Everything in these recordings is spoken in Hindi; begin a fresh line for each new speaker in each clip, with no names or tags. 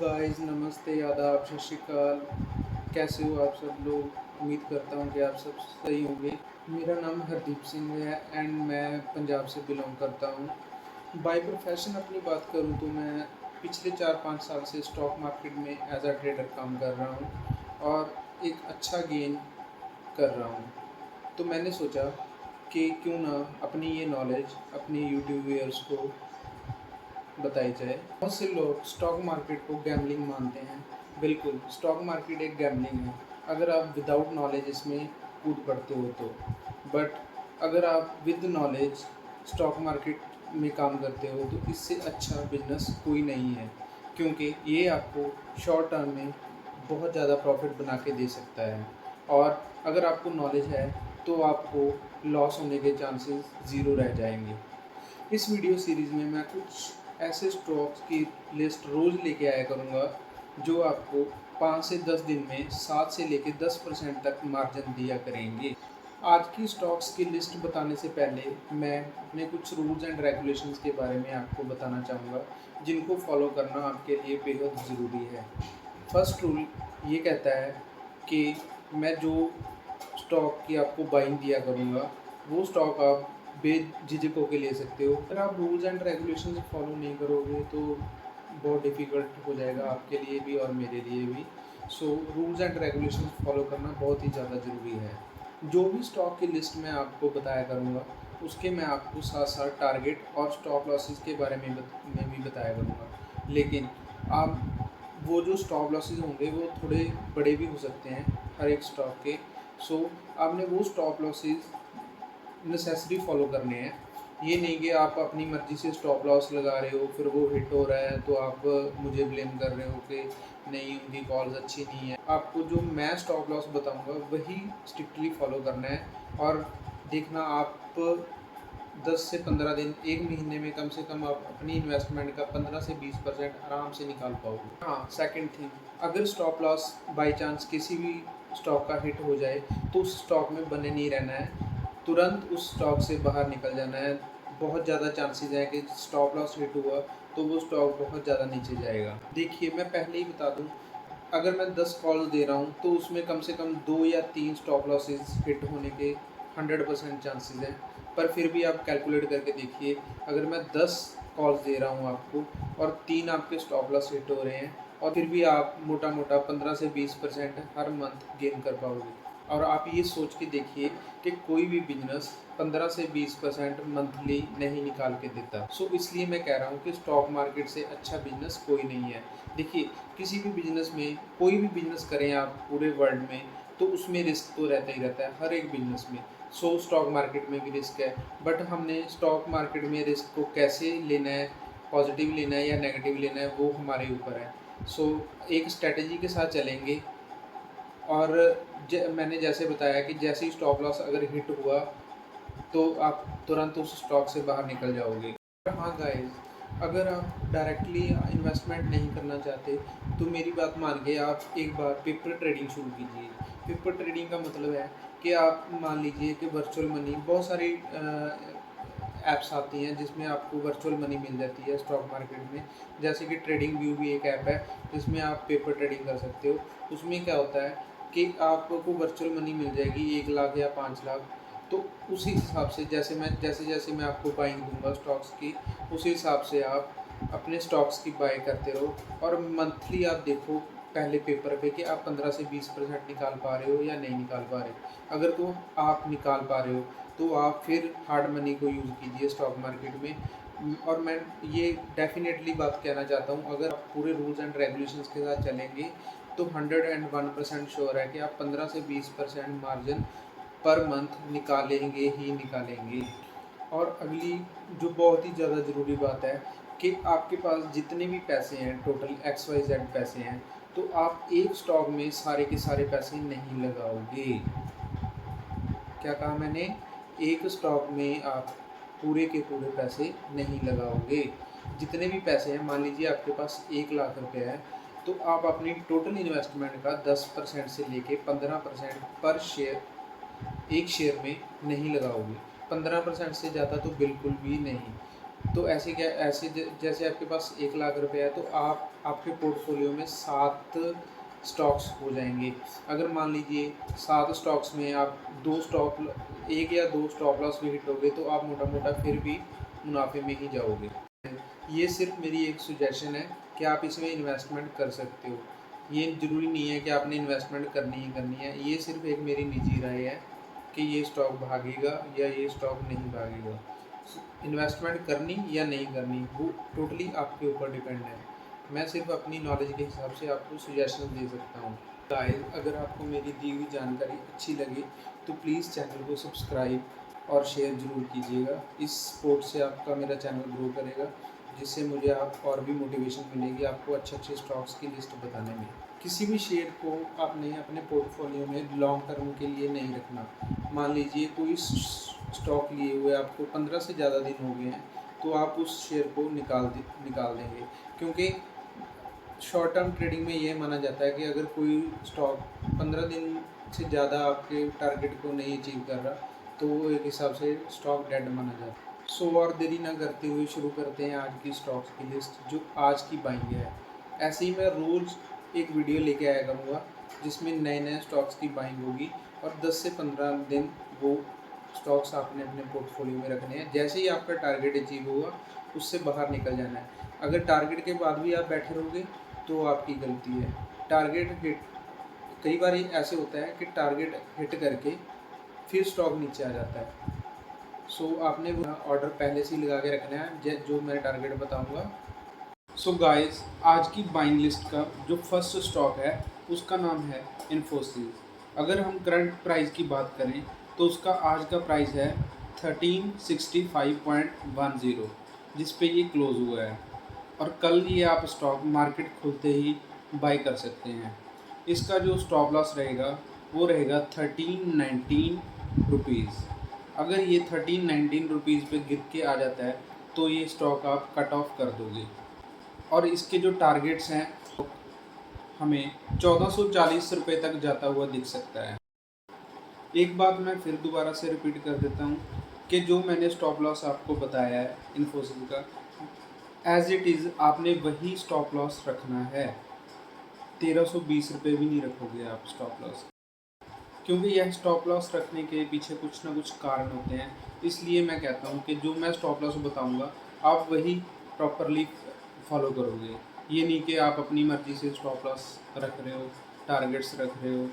गाइस, नमस्ते, आदाब, सत श्री अकाल। कैसे हो आप सब लोग? उम्मीद करता हूँ कि आप सब सही होंगे। मेरा नाम हरदीप सिंह है एंड मैं पंजाब से बिलोंग करता हूँ। बाय प्रोफेशन अपनी बात करूँ तो मैं पिछले 4-5 साल से स्टॉक मार्केट में एज अ ट्रेडर काम कर रहा हूँ और एक अच्छा गेन कर रहा हूँ। तो मैंने सोचा कि क्यों ना अपनी ये नॉलेज अपने यूट्यूब व्यूअर्स को बताई जाए। बहुत से लोग स्टॉक मार्केट को गैम्बलिंग मानते हैं। बिल्कुल, स्टॉक मार्केट एक गैम्बलिंग है अगर आप विदाउट नॉलेज इसमें कूद पड़ते हो तो। बट अगर आप विद नॉलेज स्टॉक मार्केट में काम करते हो तो इससे अच्छा बिजनेस कोई नहीं है, क्योंकि ये आपको शॉर्ट टर्म में बहुत ज़्यादा प्रॉफिट बना के दे सकता है। और अगर आपको नॉलेज है तो आपको लॉस होने के चांसेस ज़ीरो रह जाएंगे। इस वीडियो सीरीज़ में मैं कुछ ऐसे स्टॉक्स की लिस्ट रोज़ लेके आया करूँगा जो आपको 5 से 10 दिन में 7 से लेके 10% तक मार्जिन दिया करेंगे। आज की स्टॉक्स की लिस्ट बताने से पहले मैं अपने कुछ रूल्स एंड रेगुलेशंस के बारे में आपको बताना चाहूँगा, जिनको फॉलो करना आपके लिए बेहद ज़रूरी है। फर्स्ट रूल ये कहता है कि मैं जो स्टॉक की आपको बाइंग दिया करूँगा वो स्टॉक आप बेझिझक होके ले सकते हो। अगर आप रूल्स एंड रेगुलेशंस फॉलो नहीं करोगे तो बहुत डिफ़िकल्ट हो जाएगा आपके लिए भी और मेरे लिए भी। So rules and regulations follow करना बहुत ही ज़्यादा ज़रूरी है। जो भी स्टॉक की लिस्ट मैं आपको बताया करूँगा उसके मैं आपको साथ साथ टारगेट और स्टॉप लॉसेस के बारे में भी बताया करूँगा। लेकिन आप वो जो स्टॉप लॉसेस होंगे वो थोड़े बड़े भी हो सकते हैं हर एक स्टॉक के। सो आपने वो स्टॉप लॉसेस नेसेसरी फॉलो करने हैं। ये नहीं कि आप अपनी मर्ज़ी से स्टॉप लॉस लगा रहे हो, फिर वो हिट हो रहा है तो आप मुझे ब्लेम कर रहे हो कि नहीं, उनकी कॉल्स अच्छी नहीं है। आपको जो मैं स्टॉप लॉस बताऊँगा वही स्ट्रिक्टली फॉलो करना है और देखना आप 10 से 15 दिन, 1 महीने में कम से कम आप अपनी इन्वेस्टमेंट का 15 से 20% आराम से निकाल पाओगे। हाँ, सेकंड थिंग, अगर स्टॉप लॉस बाय चांस किसी भी स्टॉक का हिट हो जाए तो उस स्टॉक में बने नहीं रहना है, तुरंत उस स्टॉक से बाहर निकल जाना है। बहुत ज़्यादा चांसेस है कि स्टॉप लॉस हिट हुआ तो वो स्टॉक बहुत ज़्यादा नीचे जाएगा। देखिए, मैं पहले ही बता दूँ, अगर मैं 10 कॉल्स दे रहा हूँ तो उसमें कम से कम 2 या 3 स्टॉप लॉसेस हिट होने के 100% चांसेस हैं। पर फिर भी आप कैलकुलेट करके देखिए, अगर मैं 10 कॉल्स दे रहा हूँ आपको और 3 आपके स्टॉप लॉस हिट हो रहे हैं और फिर भी आप मोटा-मोटा 15 से 20% हर मंथ गेन कर पाओगे। और आप ये सोच के देखिए कि कोई भी बिज़नेस 15 से 20% मंथली नहीं निकाल के देता। सो इसलिए मैं कह रहा हूँ कि स्टॉक मार्केट से अच्छा बिज़नेस कोई नहीं है। देखिए, किसी भी बिज़नेस में, कोई भी बिज़नेस करें आप पूरे वर्ल्ड में, तो उसमें रिस्क तो रहता ही रहता है, हर एक बिज़नेस में। सो स्टॉक मार्केट में भी रिस्क है, बट हमने स्टॉक मार्केट में रिस्क को कैसे लेना है, पॉजिटिव लेना है या नेगेटिव लेना है, वो हमारे ऊपर है। सो एक स्ट्रैटेजी के साथ चलेंगे और मैंने जैसे बताया कि जैसे ही स्टॉप लॉस अगर हिट हुआ तो आप तुरंत उस स्टॉक से बाहर निकल जाओगे। हाँ गाइस, अगर आप डायरेक्टली इन्वेस्टमेंट नहीं करना चाहते तो मेरी बात मान के आप एक बार पेपर ट्रेडिंग शुरू कीजिए। पेपर ट्रेडिंग का मतलब है कि आप मान लीजिए कि वर्चुअल मनी, बहुत सारी ऐप्स आती हैं जिसमें आपको वर्चुअल मनी मिल जाती है स्टॉक मार्केट में। जैसे कि ट्रेडिंग व्यू भी एक ऐप है जिसमें आप पेपर ट्रेडिंग कर सकते हो। उसमें क्या होता है कि आपको वर्चुअल मनी मिल जाएगी 1 लाख या 5 लाख। तो उसी हिसाब से जैसे मैं आपको बाइंग दूंगा स्टॉक्स की, उसी हिसाब से आप अपने स्टॉक्स की बाई करते रहो और मंथली आप देखो पहले पेपर पे कि आप 15 से 20% निकाल पा रहे हो या नहीं निकाल पा रहे। अगर तो आप निकाल पा रहे हो तो आप फिर हार्ड मनी को यूज़ कीजिए स्टॉक मार्केट में। और मैं ये डेफिनेटली बात कहना चाहता हूँ, अगर आप पूरे रूल्स एंड रेगुलेशंस के साथ चलेंगे तो 101% श्योर है कि आप 15 से 20% मार्जिन पर मंथ निकालेंगे ही निकालेंगे। और अगली जो बहुत ही ज़्यादा ज़रूरी बात है कि आपके पास जितने भी पैसे हैं, टोटल एक्स वाई जेड पैसे हैं, तो आप एक स्टॉक में सारे के सारे पैसे नहीं लगाओगे। क्या कहा मैंने? एक स्टॉक में आप पूरे के पूरे पैसे नहीं लगाओगे। जितने भी पैसे हैं, मान लीजिए आपके पास 1 लाख रुपए है, तो आप अपनी टोटल इन्वेस्टमेंट का 10% से लेके 15% पर शेयर, एक शेयर में नहीं लगाओगे। 15% से ज़्यादा तो बिल्कुल भी नहीं। तो जैसे आपके पास 1 लाख रुपए है, तो आप आपके पोर्टफोलियो में 7 स्टॉक्स हो जाएंगे। अगर मान लीजिए 7 स्टॉक्स में आप 1 या 2 स्टॉप लॉस भी हिट हो गए, तो आप मोटा मोटा फिर भी मुनाफे में ही जाओगे। ये सिर्फ मेरी एक सुजेशन है कि आप इसमें इन्वेस्टमेंट कर सकते हो। ये ज़रूरी नहीं है कि आपने इन्वेस्टमेंट करनी ही करनी है। ये सिर्फ एक मेरी निजी राय है कि ये स्टॉक भागेगा या ये स्टॉक नहीं भागेगा। इन्वेस्टमेंट करनी या नहीं करनी वो टोटली आपके ऊपर डिपेंड है। मैं सिर्फ अपनी नॉलेज के हिसाब से आपको सुजेशन दे सकता हूँ। गाइस, अगर आपको मेरी दी हुई जानकारी अच्छी लगे तो प्लीज़ चैनल को सब्सक्राइब और शेयर ज़रूर कीजिएगा। इस सपोर्ट से आपका मेरा चैनल ग्रो करेगा, जिससे मुझे आप और भी मोटिवेशन मिलेगी आपको अच्छे अच्छे स्टॉक्स की लिस्ट बताने में। किसी भी शेयर को आपने अपने पोर्टफोलियो में लॉन्ग टर्म के लिए नहीं रखना। मान लीजिए कोई स्टॉक लिए हुए आपको 15 से ज़्यादा दिन हो गए हैं, तो आप उस शेयर को निकाल देंगे, क्योंकि शॉर्ट टर्म ट्रेडिंग में ये माना जाता है कि अगर कोई स्टॉक 15 दिन से ज़्यादा आपके टारगेट को नहीं अचीव कर रहा, तो वो एक हिसाब से स्टॉक डेड माना जाता है। सो और देरी ना करते हुए शुरू करते हैं आज की स्टॉक्स की लिस्ट, जो आज की बाइंग है। ऐसे ही मैं रोज़ एक वीडियो लेके आया करूँगा जिसमें नए नए स्टॉक्स की बाइंग होगी, और 10 से 15 दिन वो स्टॉक्स आपने अपने पोर्टफोलियो में रखने हैं। जैसे ही आपका टारगेट अचीव होगा, उससे बाहर निकल जाना है। अगर टारगेट के बाद भी आप बैठे रहोगे तो आपकी गलती है। टारगेट हिट कई बार ऐसे होता है कि टारगेट हिट करके फिर स्टॉक नीचे आ जाता है। सो आपने वो ऑर्डर पहले से ही लगा के रखना है, जो मैं टारगेट बताऊंगा। सो गाइस, आज की बाइंग लिस्ट का जो फर्स्ट स्टॉक है उसका नाम है इन्फोसिस। अगर हम करंट प्राइस की बात करें तो उसका आज का प्राइस है 1365.10, जिस पे ये क्लोज हुआ है, और कल ये आप स्टॉक मार्केट खुलते ही बाई कर सकते हैं। इसका जो स्टॉप लॉस रहेगा वो रहेगा 1319 रुपीज़। अगर ये 1319 रुपीज़ पे गिर के आ जाता है तो ये स्टॉक आप कट ऑफ कर दोगे, और इसके जो टारगेट्स हैं हमें 1440 रुपये तक जाता हुआ दिख सकता है। एक बात मैं फिर दोबारा से रिपीट कर देता हूँ कि जो मैंने स्टॉप लॉस आपको बताया है इन्फोसिस का, एज इट इज़ आपने वही स्टॉप लॉस रखना है। 1320 रुपये भी नहीं रखोगे आप स्टॉप लॉस, क्योंकि यह स्टॉप लॉस रखने के पीछे कुछ ना कुछ कारण होते हैं। इसलिए मैं कहता हूँ कि जो मैं स्टॉप लॉस बताऊँगा आप वही प्रॉपरली फॉलो करोगे। ये नहीं कि आप अपनी मर्ज़ी से स्टॉप लॉस रख रहे हो, टारगेट्स रख रहे हो।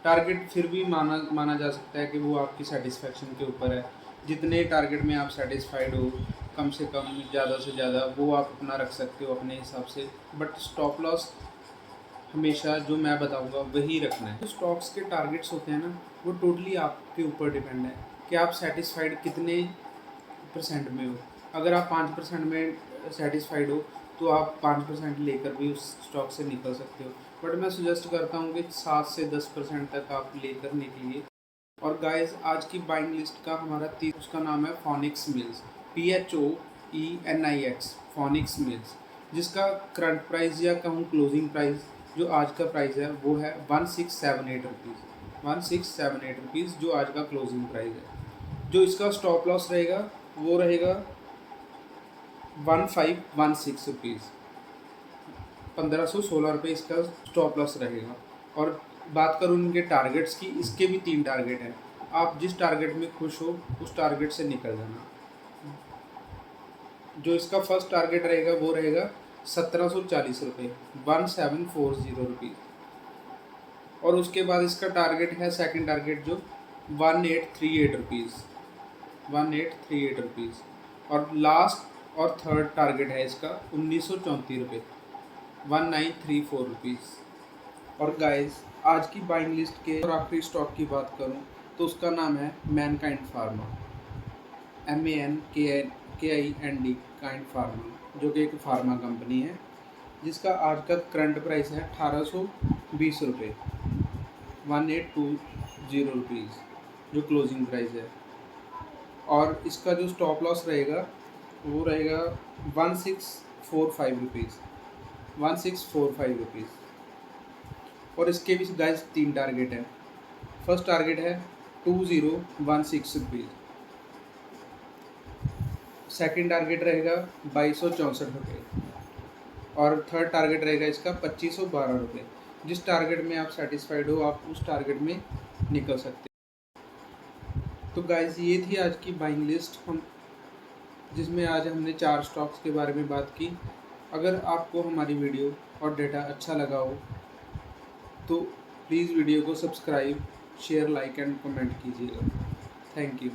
टारगेट फिर भी माना जा सकता है कि वो आपकी सेटिस्फेक्शन के ऊपर है। जितने टारगेट में आप सेटिस्फाइड हो, कम से कम ज़्यादा से ज़्यादा, वो आप अपना रख सकते हो अपने हिसाब से। बट स्टॉप लॉस हमेशा जो मैं बताऊंगा वही रखना है। जो स्टॉक्स के टारगेट्स होते हैं ना, वो टोटली आपके ऊपर डिपेंड है कि आप सेटिस्फाइड कितने परसेंट में हो। अगर आप 5% में सेटिस्फाइड हो तो आप 5% लेकर भी उस स्टॉक से निकल सकते हो, बट मैं सजेस्ट करता हूँ कि 7 से 10% तक आप लेकर निकलिए। और गाइस, आज की बाइंग लिस्ट का हमारा उसका नाम है phoenix mills, PHOENIX, phoenix mills, जिसका करंट प्राइस या कहूँ क्लोजिंग प्राइस जो आज का प्राइस है वो है 1678 रुपीज़ जो आज का क्लोजिंग प्राइस है। जो इसका स्टॉप लॉस रहेगा वो रहेगा 1516 रुपीज़, 1516 रुपये इसका स्टॉप लॉस रहेगा। और बात करूँ इनके टारगेट्स की, इसके भी 3 टारगेट हैं। आप जिस टारगेट में खुश हो उस टारगेट से निकल जाना। जो इसका फर्स्ट टारगेट रहेगा वो रहेगा 1740 रुपये, 1740 रुपीज़। और उसके बाद इसका टारगेट है सेकंड टारगेट जो 1838 रुपीज़, 1838 रुपीज़। और लास्ट और थर्ड टारगेट है इसका 1934 रुपये, 1934 रुपीज़। और गाइस, आज की बाइंग लिस्ट के और आखिरी स्टॉक की बात करूं तो उसका नाम है Mankind pharma, MANKIND kind pharma, जो कि एक फार्मा कंपनी है, जिसका आज का करंट प्राइस है 1820 रुपये, 1820 रुपीज़, जो क्लोजिंग प्राइस है। और इसका जो स्टॉप लॉस रहेगा वो रहेगा 1645 रुपीज़, 1645 रुपीज़। और इसके भी गाइस 3 टारगेट है। फर्स्ट टारगेट है 2016 रुपीज़, सेकंड टारगेट रहेगा 2264 रुपये और थर्ड टारगेट रहेगा इसका 2512 रुपये। जिस टारगेट में आप सेटिस्फाइड हो आप उस टारगेट में निकल सकते हैं। तो गाइस ये थी आज की बाइंग लिस्ट, हम जिसमें आज हमने 4 स्टॉक्स के बारे में बात की। अगर आपको हमारी वीडियो और डेटा अच्छा लगा हो तो प्लीज़ वीडियो को subscribe, share, like and comment कीजिएगा। Thank you.